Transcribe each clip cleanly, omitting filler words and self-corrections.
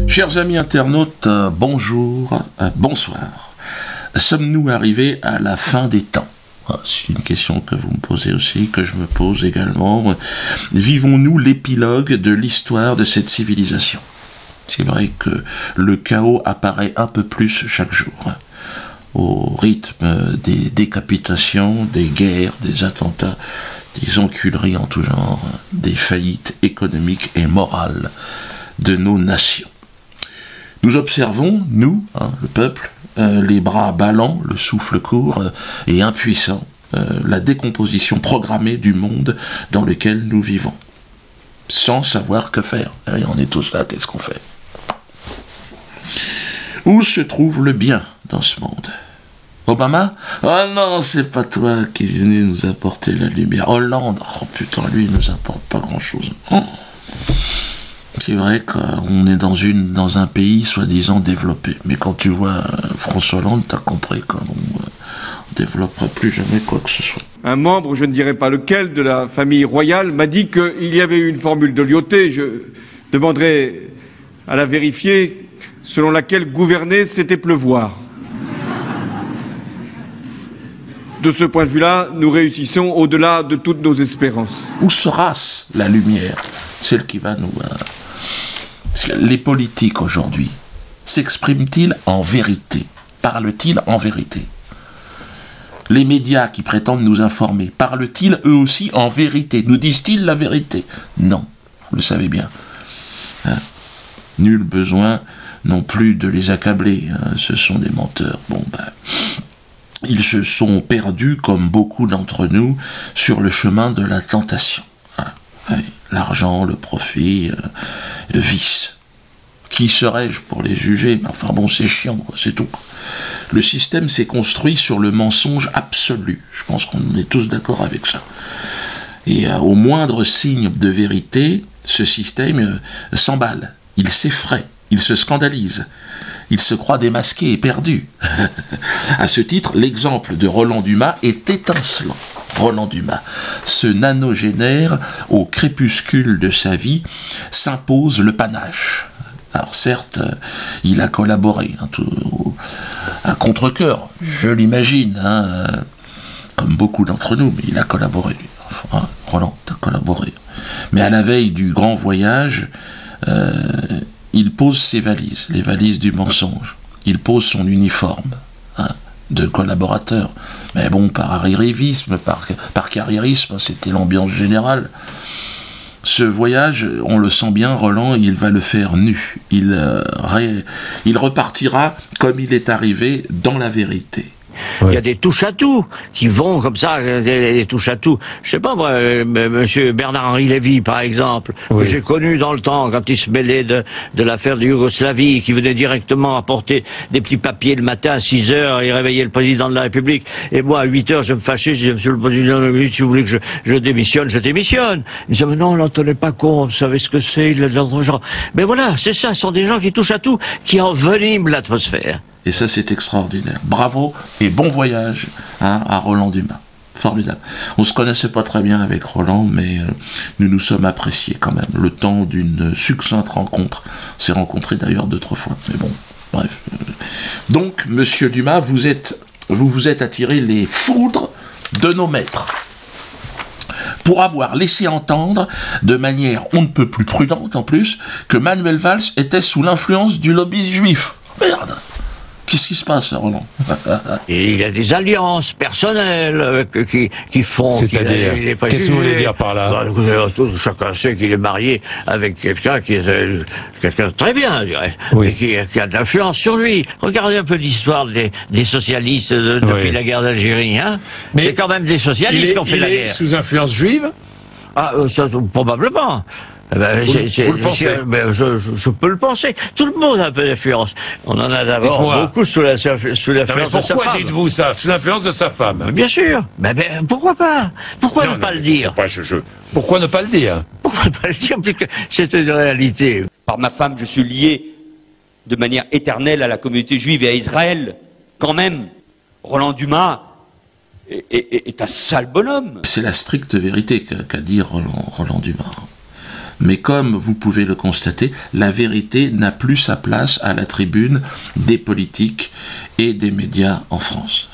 Chers amis internautes, bonjour, bonsoir. Sommes-nous arrivés à la fin des temps? C'est une question que vous me posez aussi, que je me pose également. Vivons-nous l'épilogue de l'histoire de cette civilisation? C'est vrai que le chaos apparaît un peu plus chaque jour, au rythme des décapitations, des guerres, des attentats, des enculeries en tout genre, des faillites économiques et morales de nos nations. Nous observons, nous, le peuple, les bras ballants, le souffle court et impuissant, la décomposition programmée du monde dans lequel nous vivons, sans savoir que faire. Et on est tous là, qu'est-ce qu'on fait? Où se trouve le bien dans ce monde? Obama? Oh non, c'est pas toi qui es venu nous apporter la lumière. Hollande? Oh putain, lui, il nous apporte pas grand-chose. Oh. C'est vrai qu'on est dans un pays soi-disant développé. Mais quand tu vois François Hollande, t'as compris qu'on ne développera plus jamais quoi que ce soit. Un membre, je ne dirais pas lequel, de la famille royale m'a dit qu'il y avait eu une formule de Lyoté, je demanderai à la vérifier, selon laquelle gouverner, c'était pleuvoir. De ce point de vue-là, nous réussissons au-delà de toutes nos espérances. Où sera-ce la lumière? Celle qui va nous... Les politiques aujourd'hui s'expriment-ils en vérité? Parlent-ils en vérité? Les médias qui prétendent nous informer, parlent-ils eux aussi en vérité? Nous disent-ils la vérité? Non, vous le savez bien. Nul besoin non plus de les accabler, ce sont des menteurs. Ils se sont perdus, comme beaucoup d'entre nous, sur le chemin de la tentation. L'argent, le profit, le vice. Qui serais-je pour les juger? Enfin bon, c'est chiant, c'est tout. Le système s'est construit sur le mensonge absolu. Je pense qu'on est tous d'accord avec ça. Et au moindre signe de vérité, ce système s'emballe. Il s'effraie, il se scandalise. Il se croit démasqué et perdu. À ce titre, l'exemple de Roland Dumas est étincelant. Roland Dumas, ce nanogénaire au crépuscule de sa vie, s'impose le panache. Alors certes, il a collaboré, à contre-cœur, je l'imagine, comme beaucoup d'entre nous, mais il a collaboré. Enfin, Roland a collaboré. Mais à la veille du grand voyage, il pose ses valises, les valises du mensonge. Il pose son uniforme de collaborateur. Mais bon, par arrivisme, par carriérisme, c'était l'ambiance générale. Ce voyage, on le sent bien, Roland, il va le faire nu. Il repartira comme il est arrivé dans la vérité. Oui. Il y a des touches-à-tout qui vont comme ça, des touches-à-tout. Je sais pas moi, monsieur Bernard-Henri Lévy, par exemple, que j'ai connu dans le temps, quand il se mêlait de l'affaire de Yougoslavie, qui venait directement apporter des petits papiers le matin à 6 heures, il réveillait le président de la République. Et moi, à 8 heures, je me fâchais, je disais, monsieur le président de la République, si vous voulez que je démissionne, je démissionne. Il disait, mais non, on n'en tenait pas compte, vous savez ce que c'est, il a d'autres gens. Mais voilà, c'est ça, ce sont des gens qui touchent à tout, qui enveniment l'atmosphère. Et ça, c'est extraordinaire. Bravo et bon voyage à Roland Dumas. Formidable. On ne se connaissait pas très bien avec Roland, mais nous nous sommes appréciés quand même. Le temps d'une succincte rencontre. On s'est rencontrés d'ailleurs 2-3 fois. Mais bon, bref. Donc, monsieur Dumas, vous vous êtes attiré les foudres de nos maîtres pour avoir laissé entendre, de manière on ne peut plus prudente en plus, que Manuel Valls était sous l'influence du lobby juif. Merde! Qu'est-ce qui se passe, Roland? Et il y a des alliances personnelles qui font... C'est-à-dire, qu'est-ce que vous voulez dire par là? Chacun sait qu'il est marié avec quelqu'un qui est quelqu'un de très bien, je dirais, et qui a de l'influence sur lui. Regardez un peu l'histoire des socialistes depuis la guerre d'Algérie. Mais c'est quand même des socialistes qui ont fait la guerre. Il est sous influence juive? Ça, probablement. Vous le pensez? Je peux le penser. Tout le monde a un peu d'influence. On en a d'abord beaucoup sous l'influence de sa femme. Pourquoi dites-vous ça? Sous l'influence de sa femme? Bien sûr. Pourquoi pas? Pourquoi ne pas le dire? Pourquoi ne pas le dire? Pourquoi ne pas le dire? Puisque c'est une réalité. Par ma femme, je suis lié de manière éternelle à la communauté juive et à Israël. Quand même, Roland Dumas est un sale bonhomme. C'est la stricte vérité qu'a dit Roland Dumas. Mais comme vous pouvez le constater, la vérité n'a plus sa place à la tribune des politiques et des médias en France.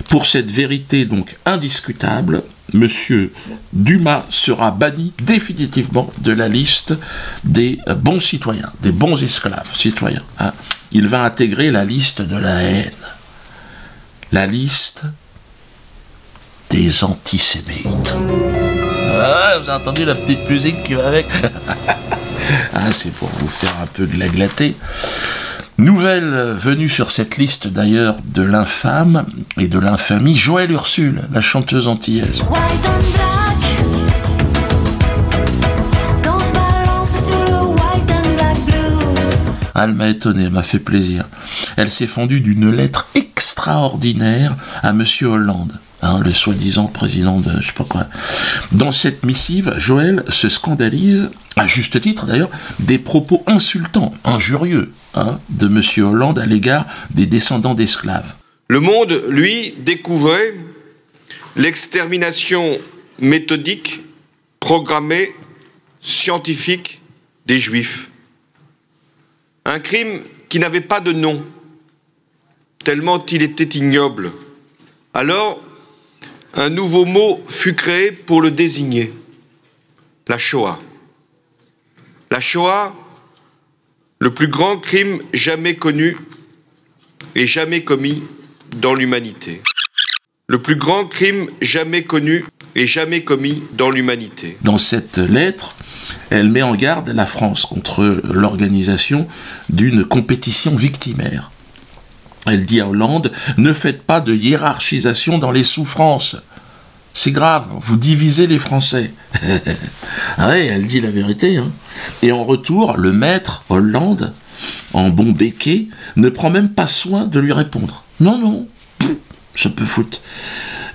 Pour cette vérité donc indiscutable, Monsieur Dumas sera banni définitivement de la liste des bons citoyens, des bons esclaves citoyens. Il va intégrer la liste de la haine, la liste des antisémites. Ah, vous avez entendu la petite musique qui va avec? Ah, c'est pour vous faire un peu glaglater. Nouvelle venue sur cette liste d'ailleurs de l'infâme et de l'infamie, Joëlle Ursule, la chanteuse antillaise. Elle m'a étonné, elle m'a fait plaisir. Elle s'est fendue d'une lettre extraordinaire à Monsieur Hollande. Le soi-disant président de je sais pas quoi. Dans cette missive, Joëlle se scandalise, à juste titre d'ailleurs, des propos insultants, injurieux, de M. Hollande à l'égard des descendants d'esclaves. Le Monde, lui, découvrait l'extermination méthodique, programmée, scientifique des Juifs. Un crime qui n'avait pas de nom, tellement il était ignoble. Alors, un nouveau mot fut créé pour le désigner, la Shoah. La Shoah, le plus grand crime jamais connu et jamais commis dans l'humanité. Le plus grand crime jamais connu et jamais commis dans l'humanité. Dans cette lettre, elle met en garde la France contre l'organisation d'une compétition victimaire. Elle dit à Hollande, ne faites pas de hiérarchisation dans les souffrances. C'est grave, vous divisez les Français. Ouais, elle dit la vérité. Et en retour, le maître, Hollande, en bon béquet, ne prend même pas soin de lui répondre. Non, ça peut foutre.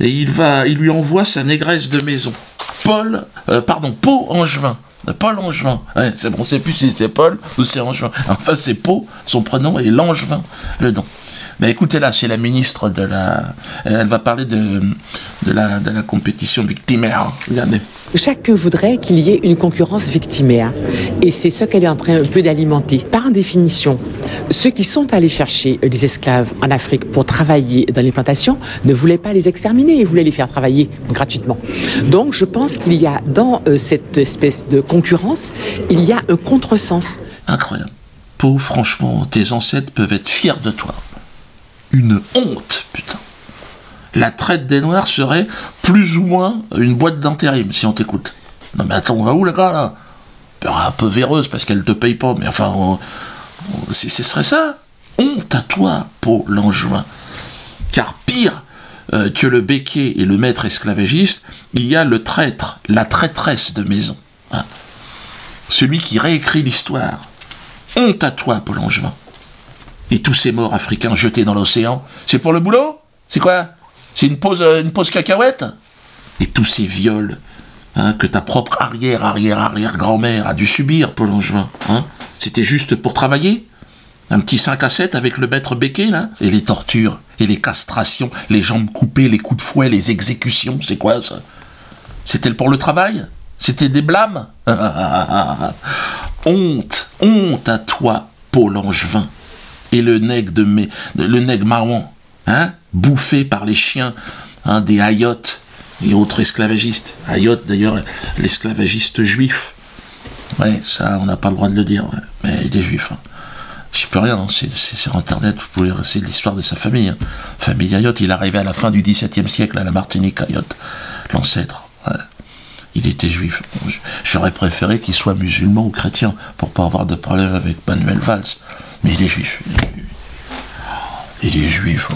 Et il lui envoie sa négresse de maison, Paul Angevin. Paul Angevin. Ouais, c'est bon, c'est plus si c'est Paul ou c'est Angevin. Enfin, c'est Pau, son prénom, et Langevin, le nom. Ben écoutez là, c'est la ministre de la... Elle va parler de la compétition victimaire. Regardez. Chacun voudrait qu'il y ait une concurrence victimaire. Et c'est ce qu'elle est en train un peu d'alimenter. Par définition, ceux qui sont allés chercher des esclaves en Afrique pour travailler dans les plantations ne voulaient pas les exterminer, ils voulaient les faire travailler gratuitement. Donc je pense qu'il y a dans cette espèce de concurrence, il y a un contresens. Incroyable. Pau, franchement, tes ancêtres peuvent être fiers de toi. Une honte, putain. La traite des Noirs serait plus ou moins une boîte d'intérim, si on t'écoute. Non mais attends, on va où, les gars, là? Un peu véreuse, parce qu'elle te paye pas, mais enfin, ce serait ça. Honte à toi, Pau Langevin. Car pire que le béquet et le maître esclavagiste, il y a le traître, la traîtresse de maison. Celui qui réécrit l'histoire. Honte à toi, Pau Langevin. Et tous ces morts africains jetés dans l'océan, c'est pour le boulot? C'est quoi? C'est une pause cacahuète? Et tous ces viols que ta propre arrière-grand-mère a dû subir, Pau Langevin, c'était juste pour travailler? Un petit 5 à 7 avec le maître béquet, là? Et les tortures, et les castrations, les jambes coupées, les coups de fouet, les exécutions, c'est quoi ça? C'était pour le travail? C'était des blâmes? Honte à toi, Pau Langevin. Et le nègre marron, bouffé par les chiens des Hayotes et autres esclavagistes. Hayotes, d'ailleurs, l'esclavagiste juif. Ouais, ça, on n'a pas le droit de le dire, mais il est juif. Je peux rien, c'est sur Internet, vous pouvez c'est l'histoire de sa famille. Famille Hayote, il est arrivé à la fin du XVIIe siècle à la Martinique, Hayote, l'ancêtre. Ouais. Il était juif. J'aurais préféré qu'il soit musulman ou chrétien pour pas avoir de problème avec Manuel Valls. Mais il est juif. Il est juif.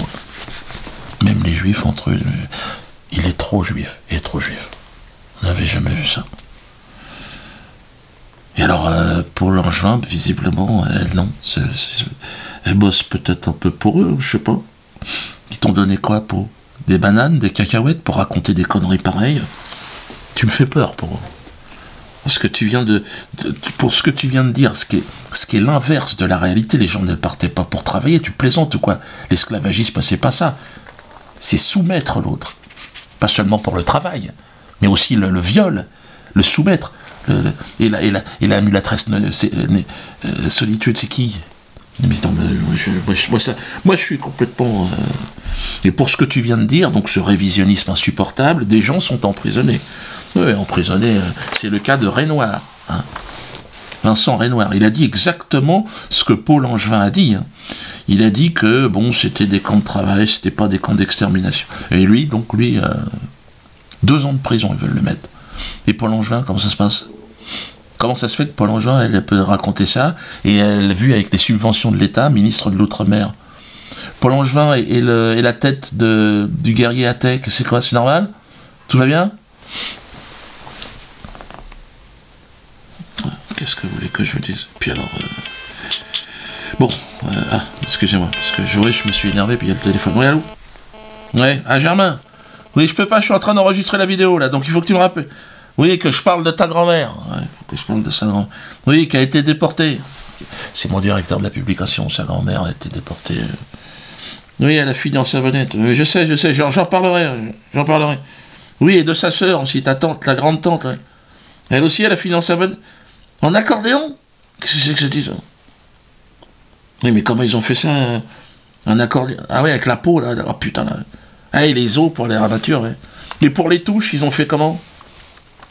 Même les juifs entre eux. Il est trop juif. On n'avait jamais vu ça. Et alors, pour Langevin, visiblement, elle, non. Elle bosse peut-être un peu pour eux, je sais pas. Ils t'ont donné quoi, pour des bananes, des cacahuètes, pour raconter des conneries pareilles? Tu me fais peur, pour ce que tu viens de dire, ce qui est l'inverse de la réalité. Les gens ne partaient pas pour travailler, tu plaisantes ou quoi? L'esclavagisme, c'est pas ça. c'est soumettre l'autre. Pas seulement pour le travail, mais aussi le viol, le soumettre. Et la mulatresse solitude, c'est qui? Mais non, moi, je suis complètement... Et pour ce que tu viens de dire, donc ce révisionnisme insupportable, des gens sont emprisonnés. Oui, emprisonnés, c'est le cas de Renoir. Hein. Vincent Renoir, il a dit exactement ce que Paul Angevin a dit. Hein. Il a dit que, bon, c'était des camps de travail, c'était pas des camps d'extermination. Et lui, 2 ans de prison, ils veulent le mettre. Et Paul Angevin, comment ça se passe? Comment ça se fait que Paul Angevin, elle peut raconter ça, et elle a vu avec les subventions de l'État, ministre de l'Outre-mer. Paul Angevin et la tête du guerrier Atec, c'est quoi, c'est normal? Tout va bien? Qu'est-ce que vous voulez que je vous dise? Puis alors... Bon, excusez-moi, parce que je me suis énervé, puis il y a le téléphone. Oui, allô? Ouais, Germain? Oui, je peux pas, je suis en train d'enregistrer la vidéo, là, donc il faut que tu me rappelles. Oui, que je parle de ta grand-mère. Ouais, que je parle de sa grand-mère. Oui, qui a été déportée. C'est mon directeur de la publication, sa grand-mère a été déportée. Oui, elle a fini en savonnette. Je sais, j'en parlerai. Oui, et de sa sœur aussi, ta tante, la grande tante. Ouais. Elle aussi, elle a fini en savonnette. En accordéon? Qu'est-ce que c'est que je dis, ça? Oui, mais comment ils ont fait ça, un accordéon? Ah oui, avec la peau, là. Oh putain, là. Ah, et les os pour les rabatures, ouais. Et pour les touches, ils ont fait comment?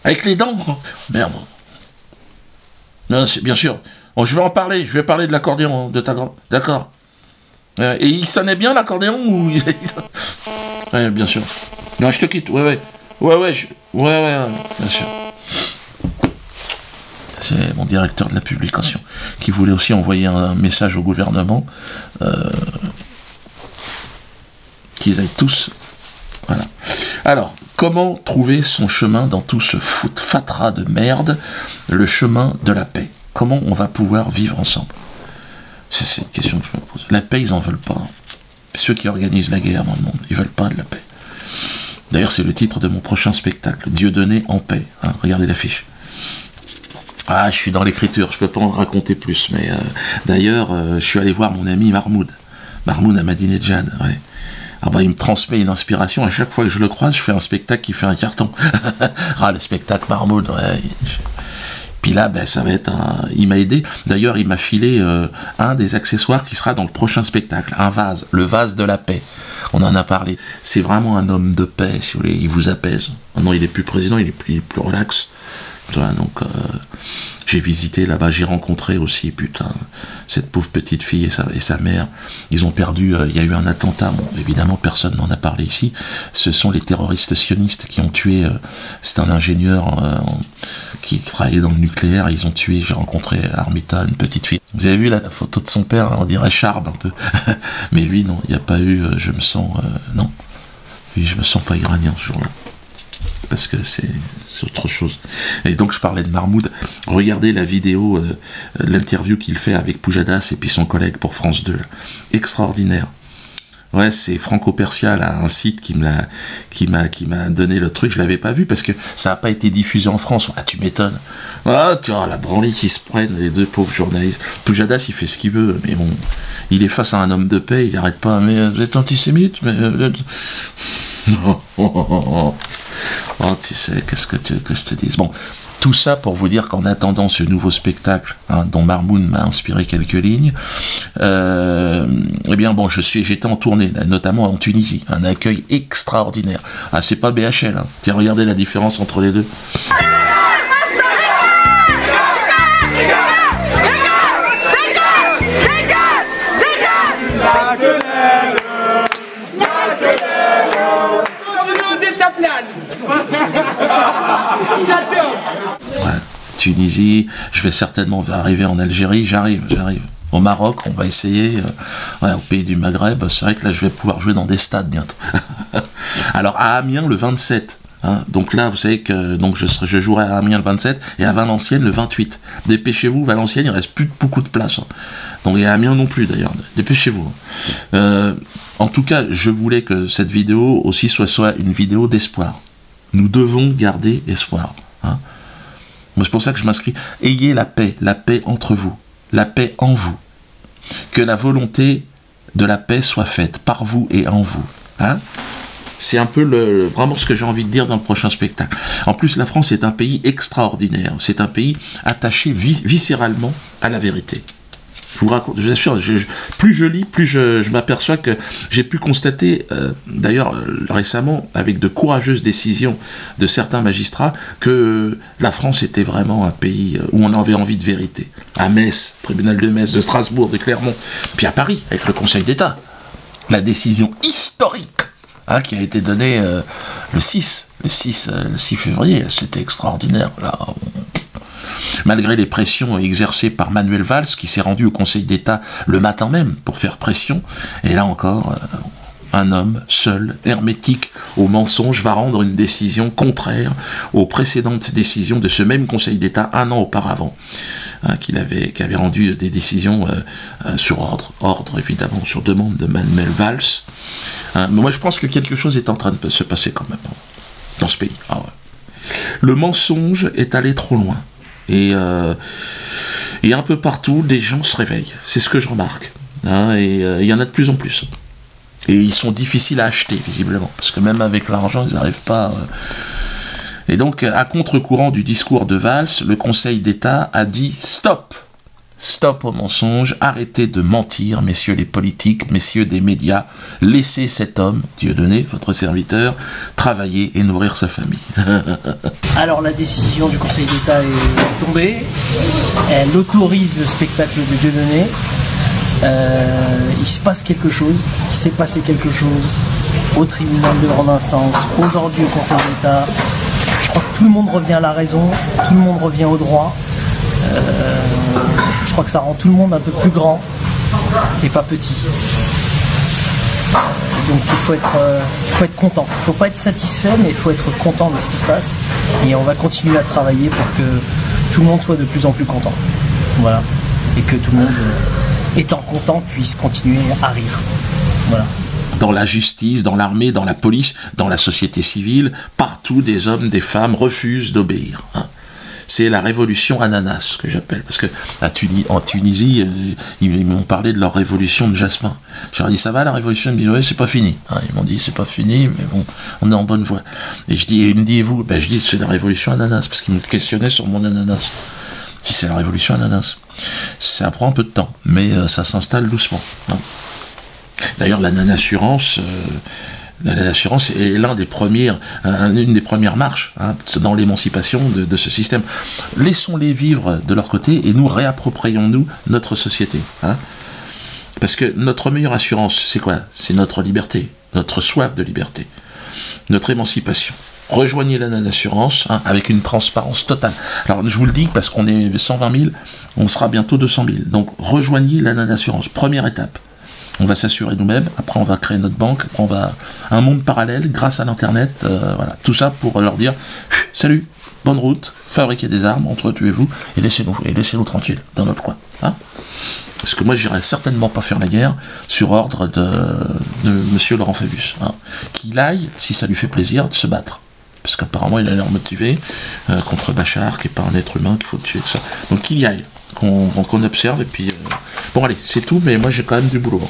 Avec les dents? Merde. Non, c'est bien sûr. Bon, je vais en parler. Je vais parler de l'accordéon de ta grande. D'accord. Et il sonnait bien l'accordéon ou... Ouais, bien sûr. Non, je te quitte. Ouais, bien sûr. C'est mon directeur de la publication qui voulait aussi envoyer un message au gouvernement qu'ils aillent tous. Voilà. Alors, comment trouver son chemin dans tout ce fatras de merde, le chemin de la paix? Comment on va pouvoir vivre ensemble? C'est une question que je me pose. La paix, ils en veulent pas. Ceux qui organisent la guerre dans le monde, ils veulent pas de la paix. D'ailleurs, c'est le titre de mon prochain spectacle, Dieudonné en paix. Hein, regardez l'affiche. Ah, je suis dans l'écriture, je peux pas en raconter plus, mais d'ailleurs, je suis allé voir mon ami Mahmoud Ahmadinejad, ouais. Ah bah, il me transmet une inspiration, à chaque fois que je le croise, je fais un spectacle qui fait un carton. Ah, le spectacle Mahmoud, ouais. Puis là, ben, ça va être il m'a aidé, d'ailleurs, il m'a filé un des accessoires qui sera dans le prochain spectacle, un vase, le vase de la paix. On en a parlé. C'est vraiment un homme de paix, si vous voulez, il vous apaise. Maintenant, il est plus président, il est plus relax. Donc, j'ai visité là-bas, j'ai rencontré aussi, putain, cette pauvre petite fille et sa mère. Ils ont perdu, il y a eu un attentat, bon, évidemment, personne n'en a parlé ici. Ce sont les terroristes sionistes qui ont tué, c'est un ingénieur qui travaillait dans le nucléaire, ils ont tué, j'ai rencontré Armita, une petite fille. Vous avez vu la photo de son père, on dirait Charb un peu. Mais lui, non, il n'y a pas eu, je me sens, non. Lui, je me sens pas iranien ce jour-là. Parce que c'est autre chose. Et donc je parlais de Mahmoud. Regardez la vidéo, l'interview qu'il fait avec Pujadas et puis son collègue pour France 2. Là. Extraordinaire. Ouais, c'est Franco-Persia, là, un site qui m'a donné le truc. Je l'avais pas vu parce que ça n'a pas été diffusé en France. Ah, tu m'étonnes. Ah, tu vois, la branlée qui se prennent, les deux pauvres journalistes. Pujadas, il fait ce qu'il veut, mais bon, il est face à un homme de paix, il n'arrête pas. Mais vous êtes antisémite, mais oh, tu sais, qu'est-ce que tu veux que je te dise? Bon, tout ça pour vous dire qu'en attendant ce nouveau spectacle, hein, dont Mahmoud m'a inspiré quelques lignes, eh bien bon, j'étais en tournée, notamment en Tunisie, un accueil extraordinaire. Ah, c'est pas BHL, hein. Tiens, regardez la différence entre les deux. Ouais, Tunisie, je vais certainement arriver en Algérie, j'arrive. Au Maroc, on va essayer, ouais, au pays du Maghreb, c'est vrai que là je vais pouvoir jouer dans des stades bientôt. Alors à Amiens le 27, hein, donc là vous savez que donc je jouerai à Amiens le 27 et à Valenciennes le 28. Dépêchez-vous, Valenciennes il reste plus beaucoup de place. Hein. Donc et à Amiens non plus d'ailleurs, dépêchez-vous. En tout cas, je voulais que cette vidéo aussi soit une vidéo d'espoir. Nous devons garder espoir. Hein. C'est pour ça que je m'inscris. Ayez la paix entre vous, la paix en vous. Que la volonté de la paix soit faite par vous et en vous. Hein. C'est un peu vraiment ce que j'ai envie de dire dans le prochain spectacle. En plus, la France est un pays extraordinaire. C'est un pays attaché viscéralement à la vérité. Je vous raconte, je vous assure, plus je lis, plus je m'aperçois que j'ai pu constater, d'ailleurs récemment, avec de courageuses décisions de certains magistrats, que la France était vraiment un pays où on avait envie de vérité. À Metz, tribunal de Metz, de Strasbourg, de Clermont, puis à Paris, avec le Conseil d'État. La décision historique qui a été donnée le 6 février, c'était extraordinaire. Là, malgré les pressions exercées par Manuel Valls, qui s'est rendu au Conseil d'État le matin même pour faire pression, et là encore, un homme seul, hermétique au mensonge, va rendre une décision contraire aux précédentes décisions de ce même Conseil d'État un an auparavant, qui avait rendu des décisions sur ordre évidemment, sur demande de Manuel Valls. Mais moi je pense que quelque chose est en train de se passer quand même dans ce pays. Ah ouais. Le mensonge est allé trop loin. Et un peu partout, des gens se réveillent. C'est ce que je remarque. Et il y en a de plus en plus. Et ils sont difficiles à acheter, visiblement. Parce que même avec l'argent, ils n'arrivent pas... Et donc, à contre-courant du discours de Valls, le Conseil d'État a dit « Stop ! Stop au mensonge, arrêtez de mentir, messieurs les politiques, messieurs des médias, laissez cet homme, Dieudonné, votre serviteur, travailler et nourrir sa famille. » Alors la décision du Conseil d'État est tombée, elle autorise le spectacle de Dieudonné, il se passe quelque chose, il s'est passé quelque chose au tribunal de grande instance, aujourd'hui au Conseil d'État. Je crois que tout le monde revient à la raison, tout le monde revient au droit. Je crois que ça rend tout le monde un peu plus grand et pas petit. Donc il faut être content. Il ne faut pas être satisfait, mais il faut être content de ce qui se passe. Et on va continuer à travailler pour que tout le monde soit de plus en plus content. Voilà. Et que tout le monde, étant content, puisse continuer à rire. Voilà. Dans la justice, dans l'armée, dans la police, dans la société civile, partout des hommes, des femmes refusent d'obéir. C'est la révolution ananas, que j'appelle. Parce que en Tunisie, ils m'ont parlé de leur révolution de jasmin. Je leur ai dit, ça va la révolution de Biloé, c'est pas fini. Ils m'ont dit, c'est pas fini, mais bon, on est en bonne voie. Et ils me disent, et vous? Je dis, c'est la révolution ananas, parce qu'ils me questionnaient sur mon ananas. Si c'est la révolution ananas. Ça prend un peu de temps, mais ça s'installe doucement. D'ailleurs, l'ananassurance... L'assurance est une des premières marches dans l'émancipation de ce système. Laissons-les vivre de leur côté et nous réapproprions-nous notre société. Parce que notre meilleure assurance, c'est quoi? C'est notre liberté, notre soif de liberté, notre émancipation. Rejoignez l'assurance avec une transparence totale. Alors je vous le dis parce qu'on est 120 000, on sera bientôt 200 000. Donc rejoignez l'assurance, première étape. On va s'assurer nous-mêmes, après on va créer notre banque, après on va un monde parallèle grâce à l'internet, voilà. Tout ça pour leur dire salut, bonne route, fabriquez des armes, entretuez-vous et laissez-nous tranquilles dans notre coin. Parce que moi j'irai certainement pas faire la guerre sur ordre de monsieur Laurent Fabius. Qu'il aille, si ça lui fait plaisir, de se battre. Parce qu'apparemment il a l'air motivé contre Bachar, qui n'est pas un être humain qu'il faut tuer, tout ça. Donc qu'il y aille. Qu'on observe et puis bon allez c'est tout, mais moi j'ai quand même du boulot.